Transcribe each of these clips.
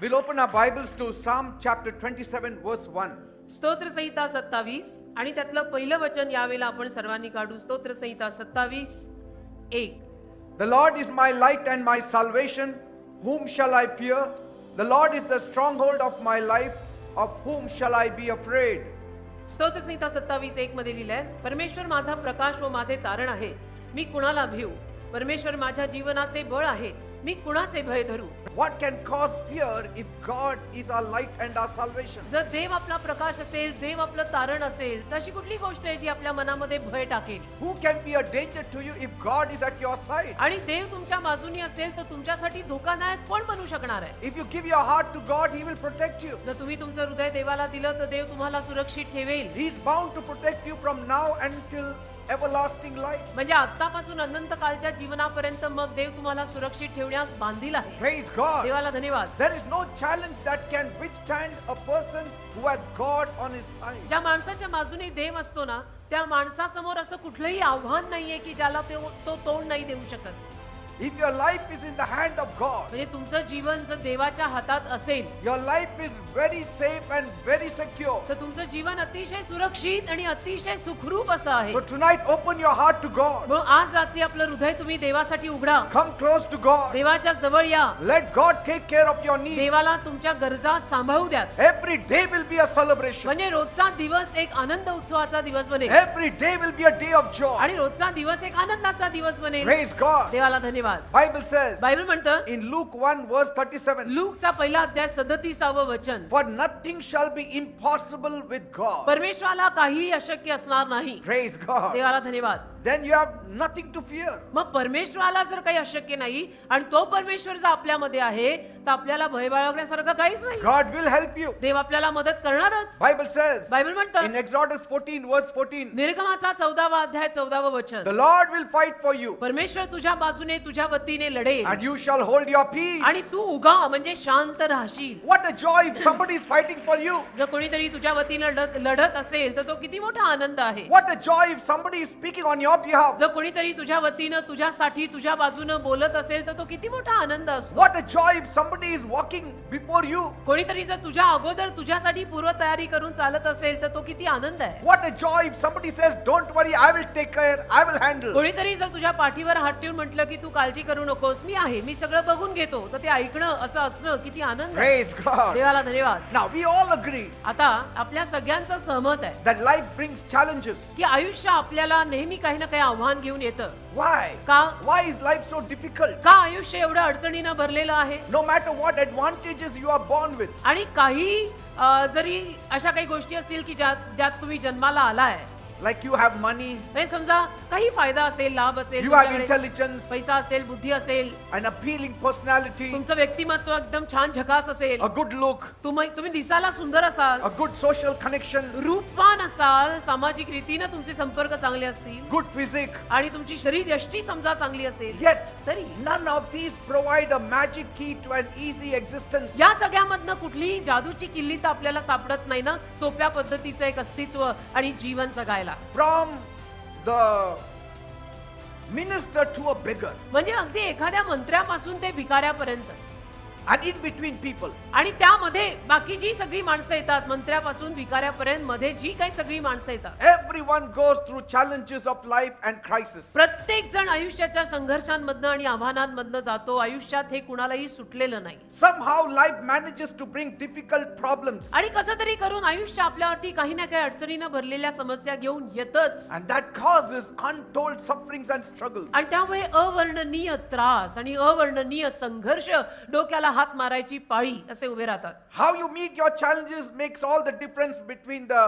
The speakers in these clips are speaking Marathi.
We'll open our Bibles to Psalm chapter 27 verse 1. स्तोत्र संहिता 27 आणि त्यातलं पहिलं वचन यावेळेला आपण सर्वांनी काढू. स्तोत्र संहिता 27:1. The Lord is my light and my salvation. Whom shall I fear? The Lord is the stronghold of my life. Of whom shall I be afraid? स्तोत्र संहिता 27:1 मध्ये लिहिलंय, परमेश्वर माझा प्रकाश व माझे तारण आहे, मी कुणाला भिऊ? परमेश्वर माझ्या जीवनाचे बळ आहे, मी कुणाचे भय धरू? What can cause fear if God is our light and our salvation? जर देव आपला प्रकाश असेल, देव आपलं तारण असेल, तर अशी कुठली गोष्ट आहे जी आपल्या मनामध्ये भय टाकेल? Who can be a danger to you if God is at your side? आणि देव तुमच्या बाजूनी असेल तर तुमच्यासाठी धोकादायक कोण बनू शकणार आहे? If you give your heart to God, He will protect you. जर तुम्ही तुमचं हृदय देवाला दिलं तर देव तुम्हाला सुरक्षित ठेवेल. He is bound to protect you from now until everlasting life. म्हणजे आतापासून अनंत काळच्या जीवनापर्यंत मग देव तुम्हाला सुरक्षित ठेवण्यास बांधील आहे. Praise God. देवाला धन्यवाद. There is no challenge that can withstand a person who has God on his side. ज्या माणसाच्या बाजूने देव असतो ना, त्या माणसासमोर असं कुठलंही आव्हान नाहीये की ज्याला तो तोंड नाही देऊ शकत. If your life is in the hand of God, म्हणजे तुमचं जीवन जर देवाच्या हातात असेल your life is very safe and very secure. तर तुमचं जीवन अतिशय सुरक्षित आणि अतिशय सुखरूप असं आहे. So tonight open your heart to God. मग आज रात्री आपलं हृदय तुम्ही देवासाठी उघडा. Come close to God. देवाच्या जवळ या. Let God take care of your needs. देवाला तुमच्या गरजा सांभाळू द्या. Every day will be a celebration. म्हणजे रोजचा दिवस एक आनंद उत्सवाचा दिवस बनेल. Every day will be a day of joy. आणि रोजचा दिवस एक आनंदाचा दिवस बनेल. Praise God. देवाला धन्यवाद. Bible says बायबल म्हणतं in Luke 1 verse 37, लूकचा पहिला अध्याय 37व वचन, for nothing shall be impossible with God. परमेश्वराला काही अशक्य असणार नाही. Praise God. देवाला धन्यवाद. Then you have nothing to fear. मग परमेश्वराला जर काही अशक्य नाही आणि तो परमेश्वर जर आपल्यामध्ये आहे तर आपल्याला भय बाळगण्यासारखं काहीच नाही. God will help you. देव आपल्याला मदत करणारच. Bible says बायबल म्हणतं in Exodus 14 verse 14, निर्गमाचा 14वा अध्याय 14व वचन, the Lord will fight for you परमेश्वर तुझ्या बाजूने तुझ्या वतीने लढेल and you shall hold your peace. आणि तू उगा म्हणजे शांत राहशील. What a joy if somebody is fighting for you. जर कोणीतरी तुझ्या वतीने लढत असेल तर तो किती मोठा आनंद आहे. What a joy if somebody is speaking on your behalf. जर कोणीतरी तुझ्या वतीनं तुझ्यासाठी तुझ्या बाजूनं बोलत असेल तर तो किती मोठा आनंद असतो. What a joy if somebody is walking before you. कोणीतरी जर तुझ्या अगोदर तुझ्यासाठी पूर्व तयारी करून चालत असेल तर तो किती आनंद आहे. What a joy if somebody says, don't worry, I will take care, I will handle. कोणीतरी जर तुझ्या पाठीवर हात ठेवून म्हटलं की तू काळजी करू नकोस, मी आहे, मी सगळं बघून घेतो, तर ते ऐकणं असं असणं किती आनंद आहे. Praise God. देवाला धन्यवाद. Now we all agree आता आपल्या सगळ्यांचं सहमत आहे that life brings challenges. की आयुष्य आपल्याला नेहमी काही ना काही आव्हान घेऊन येतं. Why? का? Why is life so difficult? का आयुष्य एवढं अडचणीनं भरलेलं आहे? No matter what advantages you are born with, आणि काही जरी अशा काही गोष्टी असतील की ज्यात तुम्ही जन्माला आलाय, like you have money, म्हणजे समजा काही फायदा असेल, लाभ असेल, you have तुमच्याकडे intelligence, पैसा असेल, बुद्धी असेल, an appealing personality, तुमचं व्यक्तिमत्व एकदम छान झकास असेल, a good look, तुम्ही दिसायला सुंदर असाल, a good social connection, रूपवान असाल, सामाजिक रीतीने तुमचे संपर्क चांगले असतील, good physique, आणि तुमची शरीर यष्टी समजा चांगली असेल, yet तरी none of these provide a magic key to an easy existence. या सगळ्यामधनं कुठलीही जादूची किल्ली तर आपल्याला सापडत नाही ना, सोप्या पद्धतीचं एक अस्तित्व आणि जीवन जगायला. From the minister to a beggar म्हणजे अगदी एखाद्या मंत्र्यापासून ते भिकाऱ्यापर्यंत and in between people, आणि त्यामध्ये बाकी जी सगळी माणसं येतात, मंत्र्यापासून भिकाऱ्यापर्यंत मध्ये जी काही सगळी माणसं येतात, everyone goes through challenges of life and crisis. प्रत्येक जण आयुष्याच्या संघर्षांमधनं आणि आव्हानांमधनं जातो. आयुष्यात हे कुणालाही सुटलेलं नाही. Somehow life manages to bring difficult problems, आणि कसं तरी करून आयुष्य आपल्यावरती काही ना काही अडचणीनं भरलेल्या समस्या घेऊन येतच, and that causes untold sufferings and struggles. आणि त्यामुळे अवर्णनीय त्रास आणि अवर्णनीय संघर्ष डोक्याला हात मारायची पाळी असे उभे राहतात. How you meet your challenges makes all the difference between the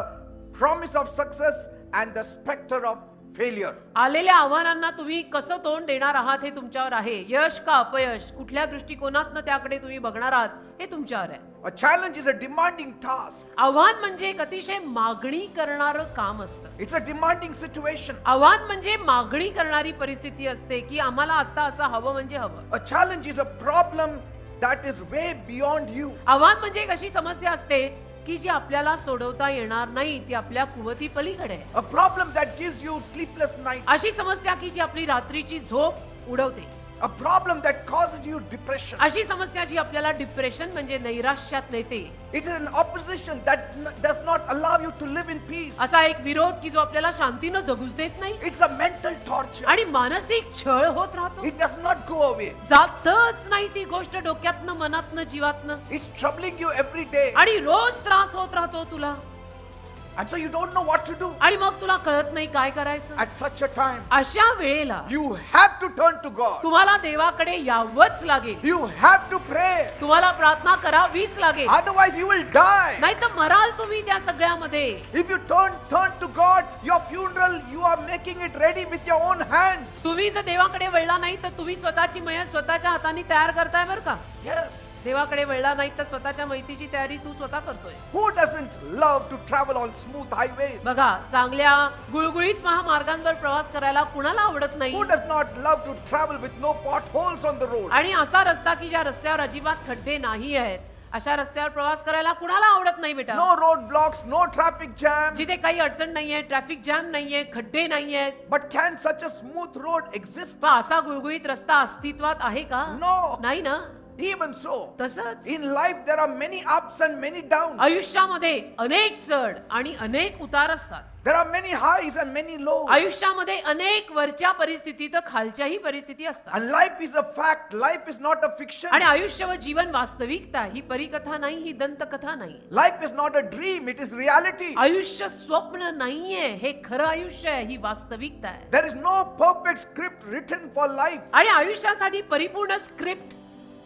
promise of success and the specter of failure. आलेल्या आव्हानांना तुम्ही कसं तोंड देणार आहात हे तुमच्यावर आहे. यश का अपयश, कुठल्या दृष्टिकोनातनं त्याकडे तुम्ही बघणार आहात हे तुमच्यावर आहे. A challenge is a demanding task. आव्हान म्हणजे एक अतिशय मागणी करणारं काम असतं. It's a demanding situation. आव्हान म्हणजे मागणी करणारी परिस्थिती असते की आम्हाला आता असं हवं म्हणजे हवं. A challenge is a problem that is way beyond you. आव्हान म्हणजे एक अशी समस्या असते की जी आपल्याला सोडवता येणार नाही, ती आपल्या कुवती पलीकडे आहे. A problem that gives you sleepless nights. अशी समस्या की जी आपली रात्रीची झोप उडवते. A problem that causes you depression. अशी समस्या जी आपल्याला डिप्रेशन म्हणजे नैराश्यात नेते. It is an opposition that does not allow you to live in peace. असा एक विरोध की जो आपल्याला शांतीनं जगूच देत नाही It's a mental torture. आणि मानसिक छळ होत राहतो. It does not go away. जातच नाही ती गोष्ट डोक्यातनं, मनातनं, जीवातनं. It's troubling you every day. आणि रोज त्रास होत राहतो तुला. And so you don't know what to do. आणि मग तुला कळत नाही काय करायचं. At such a time, अशा वेळेला you have to turn to God. तुम्हाला देवाकडे यावंच लागेल. You have to pray. तुम्हाला प्रार्थना करावीच लागेल. Otherwise you will die. नाही तर मराल तुम्ही त्या सगळ्यामध्ये. If you turn to God, your funeral, you are making it ready with your own hands. तुम्ही जर देवाकडे वळला नाही तर तुम्ही स्वतःची मयत स्वतःच्या हाताने तयार करताय बरं का. Yes. देवाकडे वळला नाही तर स्वतःच्या मैतीची तयारी तू स्वतः करतोय. Who doesn't love to travel on smooth highways? बघा, चांगल्या गुळगुळीत महामार्गांवर प्रवास करायला कुणाला आवडत नाही. Who does not love to travel with no potholes on the road? आणि असा रस्ता की ज्या रस्त्यावर अजिबात खड्डे नाही आहेत, अशा रस्त्यावर प्रवास करायला कुणाला आवडत नाही बेटा. No roadblocks, no traffic jam. जिथे काही अडचण नाहीये, ट्रॅफिक जॅम नाहीये, खड्डे नाहीयेत. But can such a smooth road exist? पण असा गुळगुळीत रस्ता अस्तित्वात आहे का? No. नाही ना. Even so, तसंच in life there are many ups and many downs. आयुष्यामध्ये अनेक चढ आणि अनेक उतार असतात. There are many highs and many lows. आयुष्यामध्ये अनेक वरच्या परिस्थिती तर खालच्याही परिस्थिती असतात. And life is a fact. Life is not a fiction. आणि आयुष्य व जीवन वास्तविकता, ही परिकथा नाही, ही दंतकथा नाही. Life is not a dream. It is reality. आयुष्य स्वप्न नाहीये, हे खरं आयुष्य आहे, ही वास्तविकता आहे. There is no perfect script written for life. आणि आयुष्यासाठी परिपूर्ण स्क्रिप्ट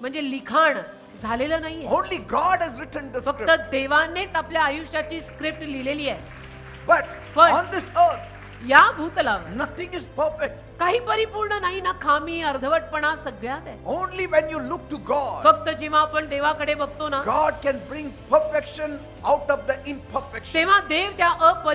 म्हणजे लिखाण झालेलं नाहीये. Only God has written the फक्त script. देवानेच आपल्या आयुष्याची स्क्रिप्ट लिहिलेली आहे. But But- on this earth, या भूतलावर nothing is perfect. काही परिपूर्ण नाही ना, खामी अर्धवटपणा सगळ्यात आहे. Only when you look to God, फक्त जेव्हा आपण देवाकडे बघतो ना, God can bring perfection out of the imperfection. तेव्हा देव त्या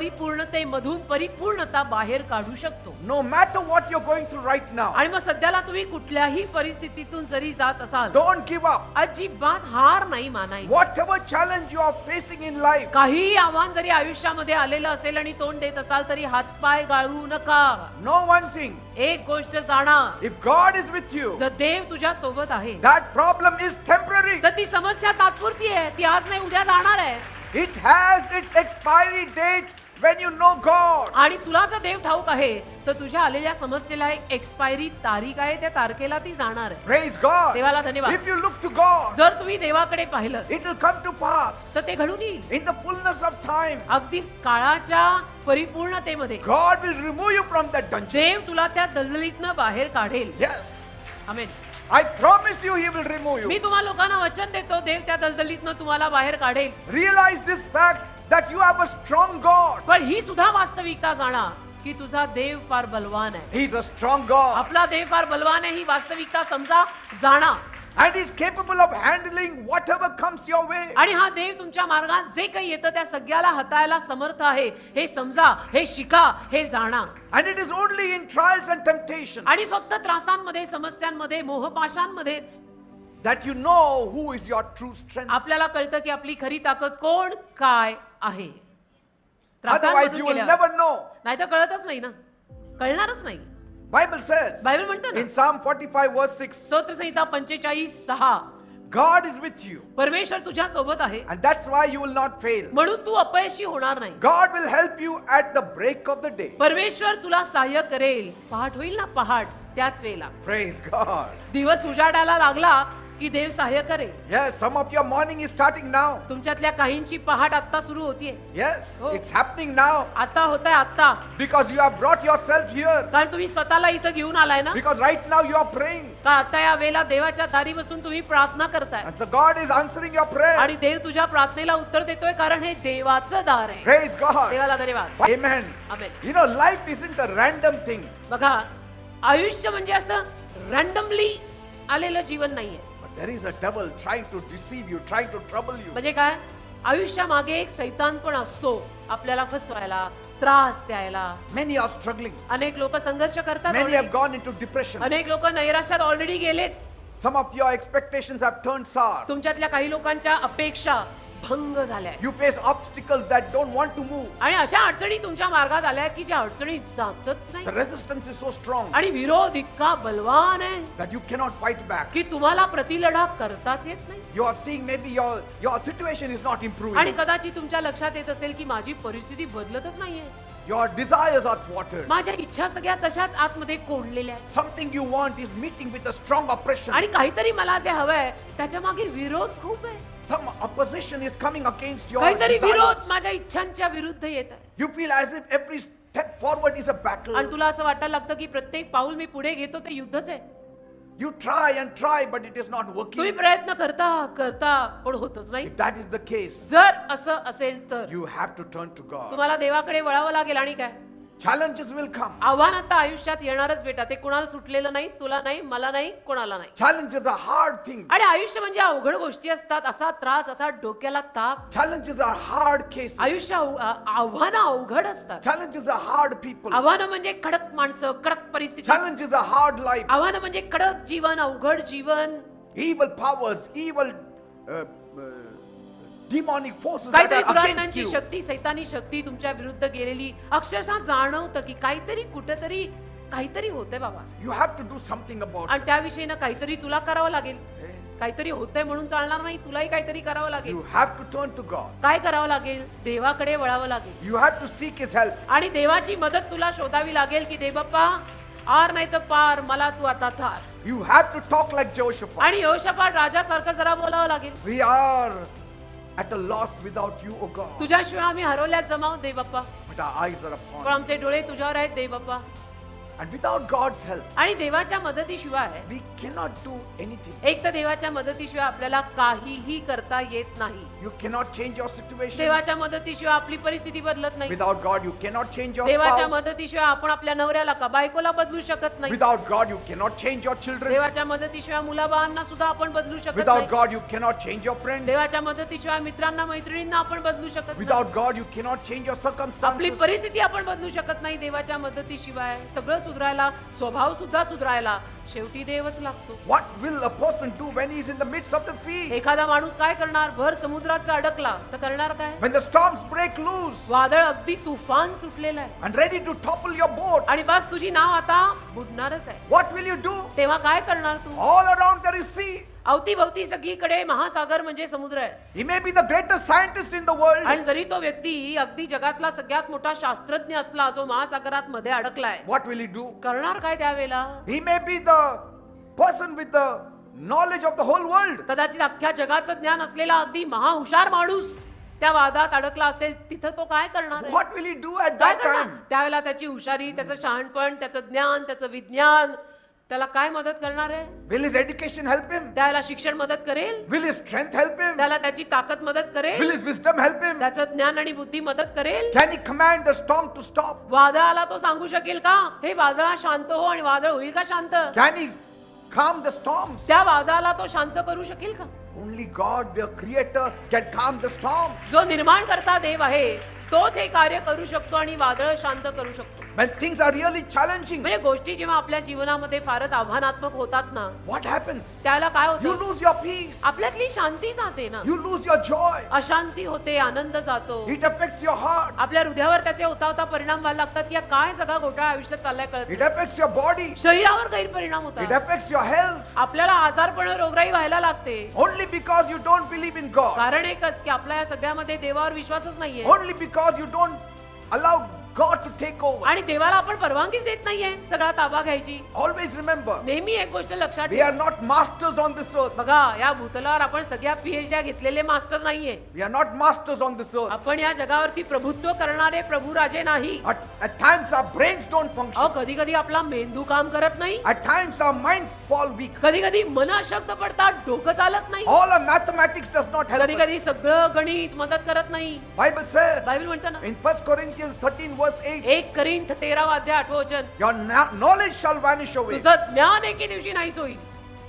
अपरिपूर्णतेमधून परिपूर्णता बाहेर काढू शकतो. No matter what you're going through right now, आणि मग सध्याला तुम्ही कुठल्याही परिस्थितीतून जरी जात असाल, don't give up. अजिबात हार नाही मानायची. Whatever challenge you are facing in life, काही आव्हान जरी आयुष्यामध्ये आलेलं असेल आणि तोंड देत असाल तरी हातपाय गाळू नका. know one thing. एक गोष्ट जाणा, If God is with you, जर देव तुझ्या सोबत आहे that problem is temporary. तर ती समस्या तात्पुरती आहे, ती आज नाही उद्या जाणार आहे. It has its expiry date when you know God. आणि तुला जर देव ठाऊक आहे तर तुझ्या आलेल्या समस्येला एक एक्सपायरी तारीख आहे, त्या तारखेला ती जाणार आहे. Praise God. देवाला धन्यवाद. If you look to God, जर तुम्ही देवाकडे पाहिलं it will come to pass. तर ते घडून येईल. In the fullness of time, अगदी काळाच्या परिपूर्णतेमध्ये God will remove you from that dungeon. देव तुला त्या दलदलीतनं बाहेर काढेल. Yes. Amen. I promise you, He will remove you. मी तुम्हा लोकांना वचन देतो, देव त्या दलदलीतनं तुम्हाला बाहेर काढेल. Realize this fact that you have a strong God. पण ही सुद्धा वास्तविकता जाणा की तुझा देव फार बलवान आहे. He's a strong God. आपला देव फार बलवान आहे, ही वास्तविकता समजा, जाणा. And He's capable of handling whatever comes your way. आणि हा देव तुमच्या मार्गात जे काही येतं त्या सगळ्याला हाताळायला समर्थ आहे, हे समजा, हे शिका, हे जाणा. And it is only in trials and temptations आणि फक्त त्रासांमध्ये, समस्यांमध्ये, मोहपाशांमध्येच that you know who is your true strength. आपल्याला कळतं की आपली खरी ताकद कोण काय आहे. Otherwise, you will never know. नाही तर कळतच नाही ना, कळणारच नाही. Bible says बायबल म्हणतो ना, in Psalm 45 verse 6, स्तोत्रसंहिता 45:6, God is with you. परमेश्वर तुझ्या सोबत आहे And that's why you will not fail. म्हणून तू अपयशी होणार नाही. God will help you at the break of the day. परमेश्वर तुला सहाय्य करेल. पहाट होईल ना, पहाट त्याच वेळेला. Praise God. दिवस उजाडायला लागला की देव सहाय्य करेल. Yes, some of your morning is starting now. तुमच्यातल्या काहींची पहाट आता सुरू होतीये. Yes, Oh. it's happening now. आता होत आहे आता, Because you have brought yourself here. कारण तुम्ही स्वतःला इथं घेऊन आलाय ना. Because right now you are praying. का आता या वेळेला देवाच्या दारी बसून तुम्ही प्रार्थना करताय And so God is answering your prayer. आणि देव तुझ्या प्रार्थनेला उत्तर देतोय, कारण हे देवाचं दार आहे. Praise God. देवाला धन्यवाद. Amen. Amen. You know, life isn't a random thing. बघा, आयुष्य म्हणजे असं रँडमली आलेलं जीवन नाहीये. But there is a devil trying to deceive you, trying to trouble you. म्हणजे काय, आयुष्यामागे एक सैतान पण असतो आपल्याला फसवायला, त्रास द्यायला. Many are struggling. अनेक लोक संघर्ष करतात Many already. have gone into depression. अनेक लोक नैराश्यात ऑलरेडी गेलेत. Some of your expectations have turned sour. तुमच्यातल्या काही लोकांच्या अपेक्षा भंग झाल्या You face obstacles that don't want to move. आणि अशा अडचणी तुमच्या मार्गात आल्या की ज्या अडचणी जातच The नाही resistance is so strong आणि विरोध इतका बलवान आहे that you cannot fight back. की तुम्हाला प्रतिलढा करताच येत नाही You are seeing maybe your situation is not आणि improving. कदाचित तुमच्या लक्षात येत असेल की माझी परिस्थिती बदलतच नाहीये Your desires are thwarted. माझ्या इच्छा सगळ्या तशाच आतमध्ये कोंडलेल्या आहेत Something you want is meeting with a strong oppression. आणि काहीतरी मला जे हवंय त्याच्या मागे विरोध खूप आहे Some opposition is coming against your काहीतरी विरोध desires. माझ्या इच्छांच्या विरुद्ध येत आहे You feel as if every step forward is a battle. आणि तुला असं वाटायला लागतं की प्रत्येक पाऊल मी पुढे घेतो ते युद्धच आहे You try, but it is not तुम्ही working. प्रयत्न करता करता पण होतच नाही If that is the case, जर असं असेल तर you have to turn to God. तुम्हाला देवाकडे वळावं लागेल आणि काय Challenges will come. आव्हान आता आयुष्यात येणारच बेटा ते कुणाला सुटलेलं नाही तुला नाही मला नाही कोणाला नाही Challenges are hard things. आणि आयुष्य म्हणजे अवघड गोष्टी असतात असा त्रास असा डोक्याला ताप Challenges are hard cases. आयुष्य आव्हानं अवघड असतात Challenges are hard people. आव्हानं म्हणजे कडक माणसं कडक परिस्थिती Challenges are hard life. आव्हानं म्हणजे कडक जीवन अवघड जीवन Evil powers, evil demonic forces that काहीतरी are against दुरात्म्यांची you. शक्ती सैतानी शक्ती तुमच्या विरुद्ध गेलेली अक्षरशः जाणवतं की काहीतरी कुठेतरी काहीतरी होतंय बाबा You have to do something about आणि त्याविषयी ना काहीतरी तुला करावं लागेल it. काहीतरी होतंय म्हणून चालणार नाही तुलाही काहीतरी करावं लागेल You have to turn to God. काय करावं लागेल देवाकडे वळावं लागेल You have to seek His help. आणि देवाची मदत तुला शोधावी लागेल की देवबाप्पा आर नाही तर पार मला तू आता Thar You have to talk like Jehoshaphat. आणि योशापाट राजासारखं जरा बोलावं लागेल We are at a loss without you, O God. तुझ्याशिवाय आम्ही हरवल्यात जमाव देवबाप्पा But our eyes are पण upon you. आमचे डोळे तुझ्यावर आहेत देवबाप्पा And without God's help, आणि देवाच्या मदतीशिवाय we cannot do anything. एक तर देवाच्या मदतीशिवाय आपल्याला काहीही करता येत नाही You cannot change your situation. देवाच्या मदतीशिवाय आपली परिस्थिती बदलत नाही Without God, you cannot change your देवाच्या spouse. मदतीशिवाय आपण आपल्या नवऱ्याला का बायकोला बदलू शकत नाही Without God, you cannot change your children. देवाच्या मदतीशिवाय मुलाबाळांना सुद्धा आपण बदलू शकत Without नाही God, you cannot change your friends. देवाच्या मदतीशिवाय मित्रांना मैत्रिणींना आपण बदलू शकत नाही Without God, you cannot change your आपली circumstances. परिस्थिती आपण बदलू शकत नाही देवाच्या मदतीशिवाय सगळं सुधारायला स्वभाव सुद्धा सुधारायला शेवटी देवच लागतो What will a person do when he is in the midst of the sea? एखादा माणूस काय करणार भर समुद्रात अडकला तर करणार काय When the storms break loose वादळ अगदी तुफान सुटलेलं आहे and ready to topple your boat, आणि बस तुझी नाव आता बुडणारच आहे what will you do? तेव्हा काय करणार तू All around there is sea. अवतीभवती सगळीकडे महासागर म्हणजे समुद्र आहे He may be the greatest scientist in the world. आणि जरी तो व्यक्ती अगदी जगातला सगळ्यात मोठा शास्त्रज्ञ असला जो महासागरात मध्ये अडकलाय What will he do? करणार काय त्यावेळेला He may be the person with the knowledge of the whole world. कदाचित अख्ख्या जगाचं ज्ञान असलेला अगदी महाहुशार माणूस त्या वादात अडकला असेल तिथं तो काय करणार आहे? What will he do at काय that करणार time? त्यावेळेला त्याची हुशारी त्याचं शहाणपण त्याचं ज्ञान त्याचं विज्ञान त्याला काय मदत करणार आहे Will his education help him? त्याला शिक्षण मदत करेल Will his strength help him? त्याला त्याची ताकद मदत Will करेल his wisdom help him? त्याचं ज्ञान आणि बुद्धी मदत करेल Can he command the storm to stop? वादळाला तो सांगू शकेल का हे वादळा शांत हो आणि वादळ होईल का शांत Can he calm the storms? त्या वादळाला तो शांत करू शकेल का Only God, the creator, can calm the storm. जो निर्माण करता देव आहे तोच हे कार्य करू शकतो आणि वादळ शांत करू शकतो When things are really challenging, म्हणजे गोष्टी जेव्हा आपल्या जीवनामध्ये फारच आव्हानात्मक होतात ना what happens? त्याला काय You होतं lose your peace. आपल्यातली शांती जाते ना You lose your joy. अशांती होते आनंद जातो It affects your heart. आपल्या हृदयावर त्याचे होता होता परिणाम व्हायला लागतात की या काय सगळा घोटाळा आयुष्यात चाललाय कळत It नाही. affects your body. शरीरावर गैरपरिणाम It होतात affects your health. आपल्याला आजारपण रोगराई व्हायला लागते Only because you don't believe in God. कारण एकच की आपल्या या सगळ्यामध्ये देवावर विश्वासच नाहीये Only because you don't allow God to take over. आणि देवाला आपण परवानगीच देत नाहीये सगळा ताबा घ्यायची Always remember, नेहमी एक गोष्ट लक्षात we ठेवा are not masters on this earth. बघा या भूतलावर आपण सगळ्या पीएचडी घेतलेले मास्टर नाहीये We are not masters on this earth. आपण या जगावरती प्रभुत्व करणारे प्रभू राजे नाही At times our brains don't function. अहो कधी कधी आपला मेंदू काम करत नाही At times our minds fall weak. कधी कधी मन अशक्त पडतात डोकं चालत नाही All our mathematics does not help कधी us. कधी सगळं गणित मदत करत नाही Bible says बायबल म्हणतं ना in 1 Corinthians 13 verse 8, 1 करिंथ 13 अध्याय 8 वचन your knowledge shall vanish away. तुझं ज्ञान एके दिवशी नाहीच होईल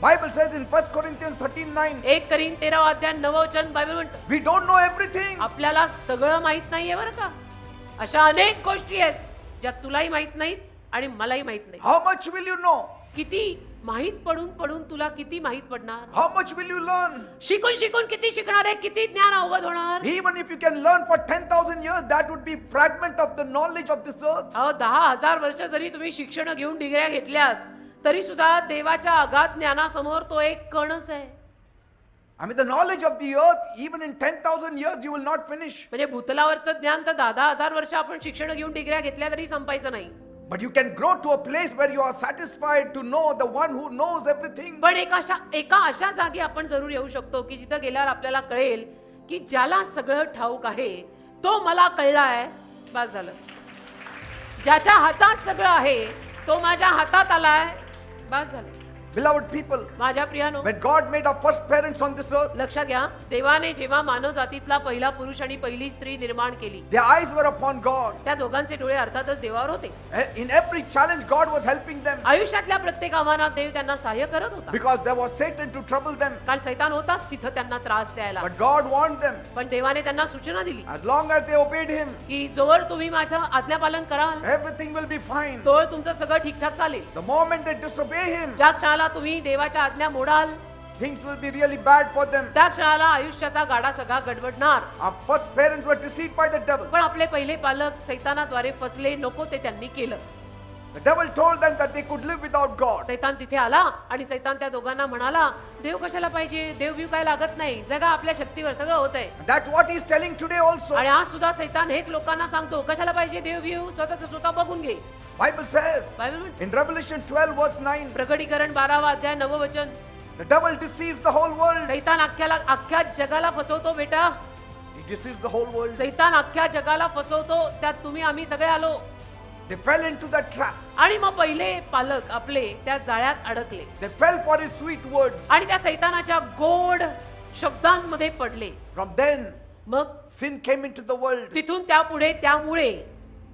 Bible says in 1 Corinthians 13:9, 1 Corinth 13 अध्याय 9 वचन बायबल म्हणतं we don't know everything. आपल्याला सगळं माहित नाहीये बरं का अशा अनेक गोष्टी आहेत ज्या तुलाही माहित नाहीत आणि मलाही माहित नाही How much will you know? किती माहित पडून पडून तुला किती माहित पडणार? How much will you learn? शिकून शिकून किती शिकणार आहे? किती ज्ञान अवगत होणार? Even if you can learn for 10,000 years, that would be fragment of the knowledge of this earth. अहो 10,000 वर्ष जरी तुम्ही शिक्षण घेऊन डिग्र्या घेतल्यात तरी सुद्धा देवाच्या अगाध ज्ञानासमोर तो एक कणच आहे. I mean, the knowledge of the earth, even in 10,000 years, you will not finish. म्हणजे भूतलावरचं ज्ञान तर 10,000 वर्ष आपण शिक्षण घेऊन डिग्र्या घेतल्या तरी संपायचं नाही. But you can grow to a place where you are satisfied to know the one who knows everything. पण एका अशा जागी आपण जरूर येऊ शकतो की जिथं गेल्यावर आपल्याला कळेल की ज्याला सगळं ठाऊक आहे तो मला कळलाय, बस झालं. ज्याच्या हातात सगळं आहे तो माझ्या हातात आलाय, बस झालं. Beloved people, माझ्या प्रियानो, when God made our first parents on this earth, लक्षात घ्या, देवाने जेव्हा मानव जातीतला पहिला पुरुष आणि पहिली स्त्री निर्माण केली, their eyes were upon God. त्या दोघांचे डोळे अर्थातच देवावर होते. In every challenge, God was helping them आयुष्यातल्या प्रत्येक आव्हानात देव त्यांना सहाय्य करत होता. because there was Satan to trouble them. कारण सैतान होताच तिथं त्यांना त्रास द्यायला. But God warned them, पण देवाने त्यांना सूचना दिली as long as they obeyed Him, की जोवर तुम्ही माझं आज्ञापालन कराल everything will be fine. तोवर तुमचं सगळं ठीकठाक चालेल. The moment they disobey Him, ज्या क्षणाला तुम्ही देवाच्या आज्ञा modal things will be really bad for them. त्या क्षणाला आयुष्याचा गाडा सगळा गडबडणार. Our first parents were deceived by the devil. पण आपले पहिले पालक सैतानाद्वारे फसले, नको ते त्यांनी केलं. The devil told them that they could live without God. सैतान तिथे आला आणि सैतान त्या दोघांना म्हणाला, देव कशाला पाहिजे, देव बिव काय लागत नाही, जगा आपल्या शक्तीवर, सगळं होतंय. And that's what he's telling today also. आणि आज सुद्धा सैतान हेच लोकांना सांगतो, कशाला पाहिजे देव बिव, स्वतःच स्वतः बघून घे. Bible says बायबल म्हणते, in Revelation 12 verse 9, प्रकटीकरण 12वा अध्याय 9व वचन, the devil deceives the whole world. सैतान अख्ख्या जगाला फसवतो बेटा. He deceives the whole world. सैतान अख्ख्या जगाला फसवतो, त्यात तुम्ही आम्ही सगळे आलो. They fell into that trap. आणि मग पहिले पालक आपले त्या जाळ्यात अडकले They fell for his sweet words. आणि त्या सैतानाच्या गोड शब्दांमध्ये पडले. From then, मग sin came into the world. तिथून त्यापुढे त्यामुळे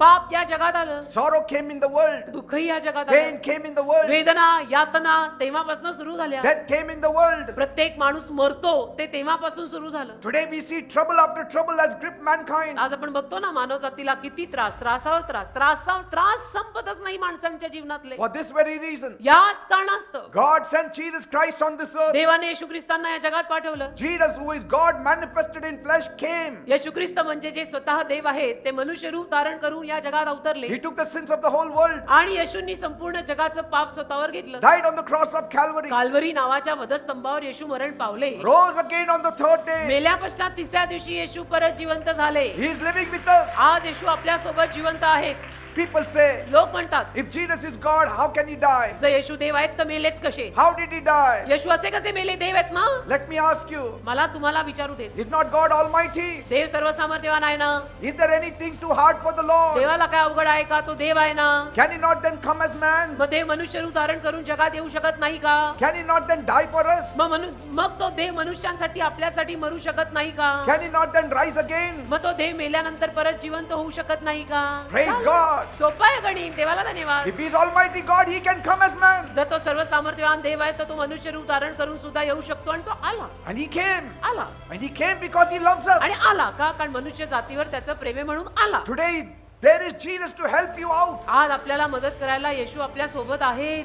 पाप या जगात आलं, Sorrow came in the world. दुःखही या जगात Pain आलं, came in the world. वेदना यातना तेव्हापासून सुरू झाल्या. Death came in the world. प्रत्येक माणूस मरतो ते तेव्हापासून सुरू झालं. Today we see trouble after trouble has gripped mankind. आज आपण बघतो ना मानव जातीला किती त्रासावर त्रास संपतच नाही माणसांच्या जीवनातले. For this very reason, याच कारणास्तव God sent Jesus Christ on this earth. देवाने येशू ख्रिस्तांना या जगात पाठवलं. Jesus, who is God manifested in flesh, came. येशू ख्रिस्त म्हणजे जे स्वतः देव आहेत ते मनुष्य रूप धारण करून या जगात अवतरले He took the sins of the whole world, आणि येशूंनी संपूर्ण जगाचं पाप स्वतःवर घेतलं. died on the cross of Calvary, काल्वरी नावाच्या वधस्तंभावर येशू मरण पावले. rose again on the third day. मेल्या पश्चात तिसऱ्या दिवशी येशू परत जिवंत झाले. He is living with us. आज येशू आपल्या सोबत जिवंत आहेत. People say, लोक म्हणतात, if Jesus is God, how can he die? जर येशू देव आहेत तर मेलेच कसे? How did he die? येशू असे कसे मेले? देव आहेत ना. Let me ask you, मला तुम्हाला विचारू देत, is not God Almighty? देव सर्वसामर्थ्यवान आहे ना. Is there anything too hard for the Lord? देवाला काय अवघड आहे का? तो देव आहे ना. Can he not then come as man? मग देव मनुष्य रूप धारण करून जगात येऊ शकत नाही का? Can he not then die for us? मग तो देव मनुष्यांसाठी आपल्यासाठी मरू शकत नाही का? Can he not then rise again? मग तो देव मेल्यानंतर परत जिवंत होऊ शकत नाही का? Praise God. सोपं आहे गणित. देवाला धन्यवाद. If he is Almighty God, he can come as man. जर तो सर्वसामर्थ्यवान देव आहे तर तो मनुष्य रूप धारण करून सुद्धा येऊ शकतो आणि तो आला. And he came. आला And he came because he loves us. आणि आला का? कारण मनुष्य जातीवर त्याचं प्रेम आहे म्हणून आला. Today, there is Jesus to help you out. आज आपल्याला मदत करायला येशू आपल्या सोबत आहेत.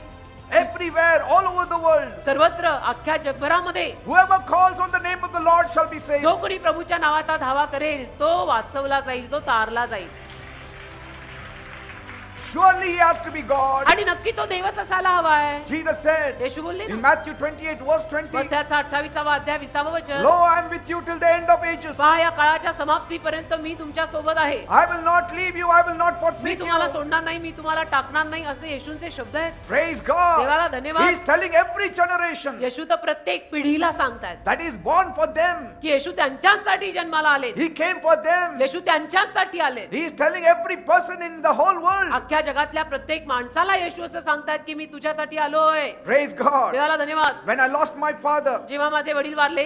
Everywhere, all over the world. सर्वत्र अख्ख्या जगभरामध्ये Whoever calls on the name of the Lord shall be saved. जो कोणी प्रभूच्या नावाचा धावा करेल तो वाचवला जाईल, तो तारला जाईल. Surely he has to be God. आणि नक्की तो देवच असायला हवाय. Jesus said येशू बोलले in ना. Matthew 28 verse 20, मत्थ्याचा 28वा अध्याय 20वा वचन, Lo, I am with you till the end of ages. पहा या काळाच्या समाप्तीपर्यंत मी तुमच्या सोबत आहे. I will not leave you, I will not me forsake तुम्हाला you. सोडणार नाही, मी तुम्हाला टाकणार नाही, असे येशूंचे शब्द आहेत. Praise God. देवाला धन्यवाद. He is telling every generation येशू तर प्रत्येक पिढीला सांगतायत that is born for them. की येशू त्यांच्यासाठी जन्माला आले. He came for them. येशू त्यांच्यासाठी आले. He is telling every person in the whole world. अख्ख्या जगातल्या प्रत्येक माणसाला येशू असं सांगतायत की मी तुझ्यासाठी आलोय. Praise God. देवाला धन्यवाद. When I lost my father, जेव्हा माझे वडील वारले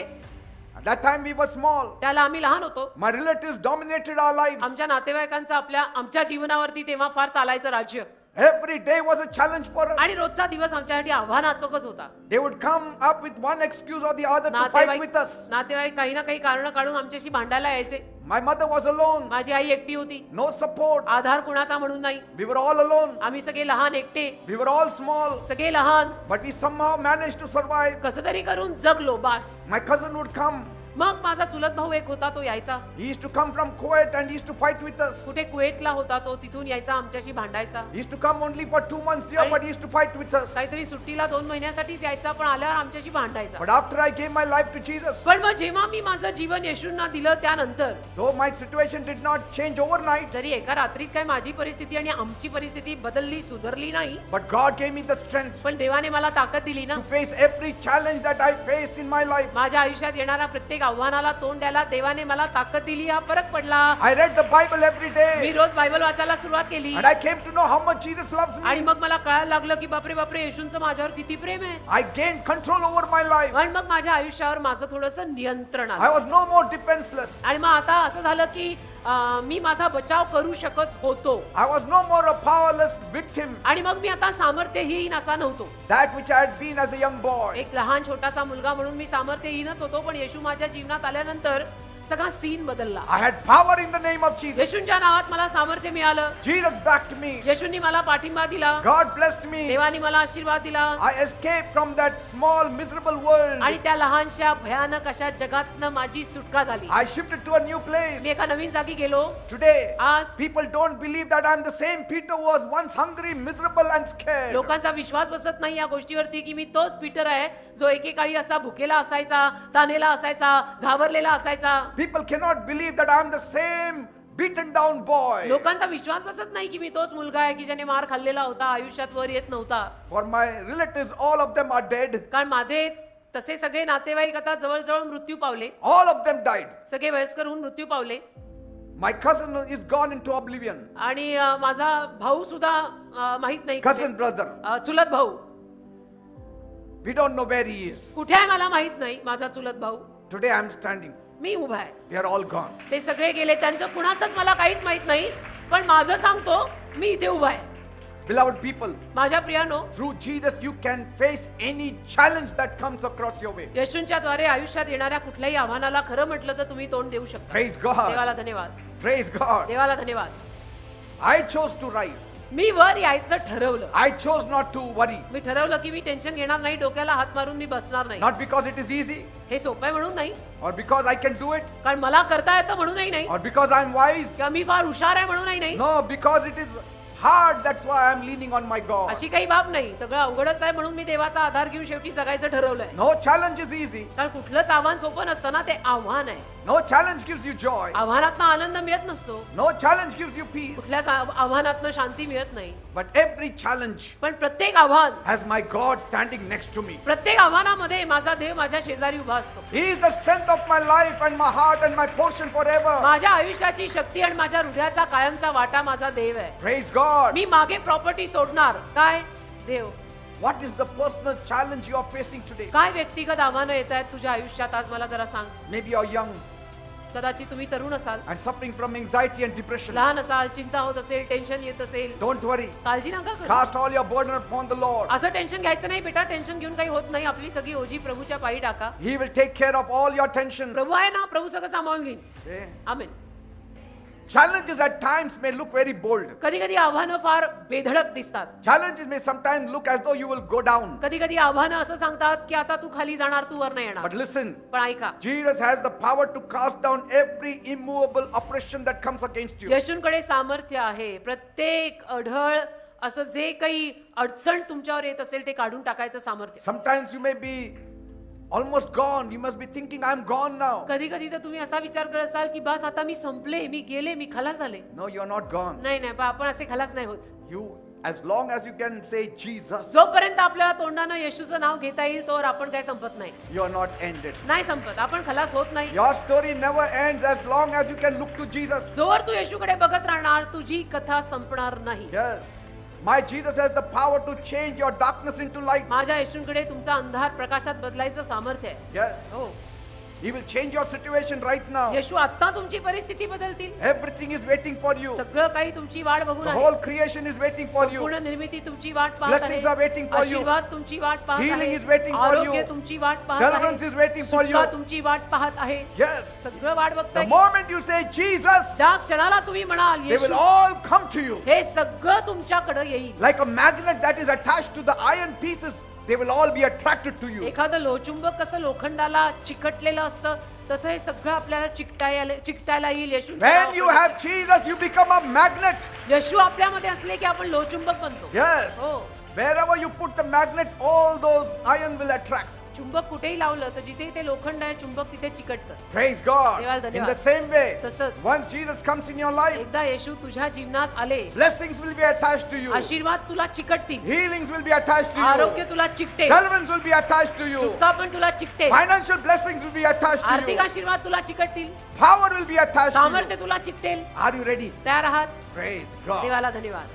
at that time we were small. त्याला आम्ही लहान होतो. My relatives dominated our lives. आमच्या नातेवाईकांचं आमच्या जीवनावरती तेव्हा फार चालायचं राज्य. Every day was a challenge for us. आणि रोजचा दिवस आमच्यासाठी आव्हानात्मकच होता. They would come up with one excuse or the other to fight with us. नातेवाईक काही ना काही कारण काढून आमच्याशी भांडायला यायचे. My mother was alone. माझी आई एकटी होती. No support. आधार कुणाचा म्हणून नाही. We were all alone. आम्ही सगळे लहान एकटे, We were all small. सगळे लहान. But we somehow managed to survive. कसं तरी करून जगलो बास. My cousin would come. मग माझा चुलत भाऊ एक होता, तो यायचा. He used to come from Kuwait and he used to fight with us. कुठे कुवेतला होता तो, तिथून यायचा आमच्याशी भांडायचा. He used to come only for 2 months here, but he used to fight with us. काहीतरी सुट्टीला 2 महिन्यासाठीच यायचा, पण आल्यावर आमच्याशी भांडायचा. But after I gave my life to Jesus, पण मग जेव्हा मी माझं जीवन येशूंना दिलं त्यानंतर, though my situation did not change overnight, जरी एका रात्रीत काय माझी परिस्थिती आणि आमची परिस्थिती बदलली, सुधारली नाही, but God gave me the strength पण देवाने मला ताकद दिली ना. to face every challenge that I face in my life. माझ्या आयुष्यात येणाऱ्या प्रत्येक आव्हानाला तोंड द्यायला देवाने मला ताकद दिली. हा फरक पडला. I read the Bible every मी day रोज बायबल वाचायला सुरुवात केली and I came to know how much Jesus loves आणि me. मग मला कळायला लागलं की बापरे बापरे, येशूंचं माझ्यावर किती प्रेम आहे. I gained control over my life. आणि मग माझ्या आयुष्यावर माझं थोडंसं नियंत्रण I आलं. was no more defenseless. आणि मग आता असं झालं की मी माझा बचाव करू शकत होतो. I was no more a powerless victim, आणि मग मी आता सामर्थ्यहीन असा नव्हतो. that which I had been as a young boy. एक लहान छोटासा मुलगा म्हणून मी सामर्थ्यहीनच होतो, पण येशू माझ्या जीवनात आल्यानंतर सगळा सीन बदलला. I had power in the name of Jesus. येशूंच्या नावात मला सामर्थ्य मिळालं. Jesus backed me. येशूंनी मला पाठिंबा दिला. God blessed me. देवाने मला आशीर्वाद दिला. I escaped from that small miserable world. आणि त्या लहानशा भयानक अशा जगातनं माझी सुटका झाली. I shifted to a new place. मी एका नवीन जागी गेलो. Today, आज people don't believe that I'm the same Peter who was once hungry, miserable and scared. लोकांचा विश्वास बसत नाही या गोष्टीवरती की मी तोच पीटर आहे जो एकेकाळी असा भुकेला असायचा, तानेला असायचा, घाबरलेला असायचा. People cannot believe that I'm the same beaten down boy. लोकांचा विश्वास बसत नाही की मी तोच मुलगा आहे की ज्याने मार खाल्लेला होता, आयुष्यात वर येत नव्हता. For my relatives, all of them are dead. कारण माझे तसे सगळे नातेवाईक आता जवळजवळ मृत्यू पावले. All of them died. सगळे वयस्कर होऊन मृत्यू पावले. My cousin is gone into oblivion. आणि माझा भाऊ सुद्धा माहित नाही Cousin brother. चुलत भाऊ We don't know where he is. कुठे आहे मला माहित नाही. माझा चुलत भाऊ. Today I'm standing. मी उभा आहे. They are all gone. ते सगळे गेले. त्यांचं कुणाचंच मला काहीच माहित नाही, पण माझं सांगतो मी इथे उभा आहे. Beloved people, माझ्या प्रियानो, through Jesus you can face any challenge that comes across your way. येशूंच्या द्वारे आयुष्यात येणाऱ्या कुठल्याही आव्हानाला खरं म्हटलं तर तुम्ही तोंड देऊ शकता. Praise God. देवाला धन्यवाद. Praise God. देवाला धन्यवाद. I chose to rise. मी वर यायचं ठरवलं. I chose not to worry. मी ठरवलं की मी टेन्शन घेणार नाही, डोक्याला हात मारून मी बसणार नाही. Not because it is easy हे सोपं आहे म्हणून नाही, or because I can do it कारण मला करता येतं म्हणूनही नाही, or because I'm wise. किंवा मी फार हुशार आहे म्हणूनही नाही. No, because it is hard. That's why I'm leaning on my God. अशी काही बाब नाही. सगळं अवघडच आहे म्हणून मी देवाचा आधार घेऊन शेवटी जगायचं ठरवलंय. No challenge is easy. कारण कुठलंच आव्हान सोपं नसतं ना, ते आव्हान आहे. No challenge gives you joy. आव्हानातनं आनंद मिळत नसतो. No challenge gives you peace. कुठल्याच आव्हानातनं शांती मिळत नाही. But every challenge पण प्रत्येक आव्हान, has my God standing next to me. प्रत्येक आव्हानामध्ये माझा देव माझ्या शेजारी उभा असतो. He is the strength of my life and my heart and my portion forever. माझ्या आयुष्याची शक्ती आणि माझ्या हृदयाचा कायमचा वाटा माझा देव आहे. Praise God. मी मागे प्रॉपर्टी सोडणार काय? देव. What is the personal challenge you are facing today? काय व्यक्तिगत आव्हानं येत आहेत तुझ्या आयुष्यात आज मला जरा सांग. Maybe you're young कदाचित तुम्ही तरुण असाल, and suffering from anxiety and depression. लहान असाल, चिंता होत असेल, टेन्शन येत असेल. Don't worry. काळजी नका करू. Cast all your burden upon the Lord. असं टेन्शन घ्यायचं नाही बेटा. टेन्शन घेऊन काही होत नाही. आपली सगळी ओझी प्रभूच्या पायी टाका. He will take care of all your tensions. प्रभू आहे ना, प्रभू सगळं सांभाळून घेईन. Okay? Amen. Challenges at times may look very bold. कधी कधी आव्हानं फार बेधडक दिसतात. Challenges may sometimes look as though you will go down. कधी कधी आव्हानं असं सांगतात की आता तू खाली जाणार, तू वर नाही येणार. But listen, पण ऐका, Jesus has the power to cast down every immovable oppression that comes against you. येशूंकडे सामर्थ्य आहे. प्रत्येक अढळ असं जे काही अडचण तुमच्यावर येत असेल ते काढून टाकायचं सामर्थ्य. Sometimes you may be almost gone. You must be thinking, I'm gone now. कधी कधी तर तुम्ही असा विचार करत असाल की बस आता मी संपले, मी गेले, मी खलास झाले. No, you're not gone. नाही नाही, पण आपण असे खलास नाही होत. You, as long as you can say Jesus, जोपर्यंत आपल्याला तोंडानं येशूचं नाव घेता येईल तोवर आपण काय संपत नाही. you're not ended. नाही संपत, आपण खलास होत नाही. Your story never ends as long as you can look to Jesus. जोवर तू येशूकडे बघत राहणार तुझी कथा संपणार नाही. Yes. My Jesus has the power to change your darkness into light. माझ्या येशूंकडे तुमचा अंधार प्रकाशात बदलायचं सामर्थ्य आहे. Yes. हो. He will change your situation right now. येशू आता तुमची परिस्थिती बदलतील. Everything is waiting for you. सगळं काही तुमची वाट बघून The आहे. whole creation is waiting for you. पूर्ण निर्मिती तुमची वाट पाहत आहे. Blessings are waiting for you. आशीर्वाद तुमची वाट पाहत आहे. Healing is waiting for you. आरोग्य तुमची वाट पाहत आहे. Deliverance is waiting for you. सुटका तुमची वाट पाहत आहे. Yes. सगळं वाट The बघताय. moment you say Jesus, त्या क्षणाला तुम्ही म्हणाल they will Yeshu, all come to you. हे सगळं तुमच्याकडे येईल. Like a magnet that is attached to the iron pieces, they will all be attracted to you. एखादं लोहचुंबक कसं लोखंडाला चिकटलेलं असतं तसं हे सगळं आपल्याला चिकटायला येईल. येशू When you have Jesus, you become a magnet. येशू आपल्यामध्ये असले की आपण लोहचुंबक बनतो. Yes. हो. Wherever you put the magnet, all those iron will attract. चुंबक कुठेही लावलं तर जिथे ते लोखंड आहे चुंबक तिथे चिकटतं. Praise God. देवाला In धन्यवाद. the same way, तसंच once Jesus comes in your life, एकदा येशू तुझ्या जीवनात आले, blessings will be attached to you. आशीर्वाद तुला चिकटतील, Healings will be attached to आरोग्य you. तुला चिकटेल, Deliverance will be attached to you. सुटका पण तुला चिकटेल, Financial blessings will be attached to आर्थिक you. आशीर्वाद तुला चिकटतील, Power will be attached to सामर्थ्य you. तुला चिकटेल. Are you ready? तयार आहात? Praise God. देवाला धन्यवाद.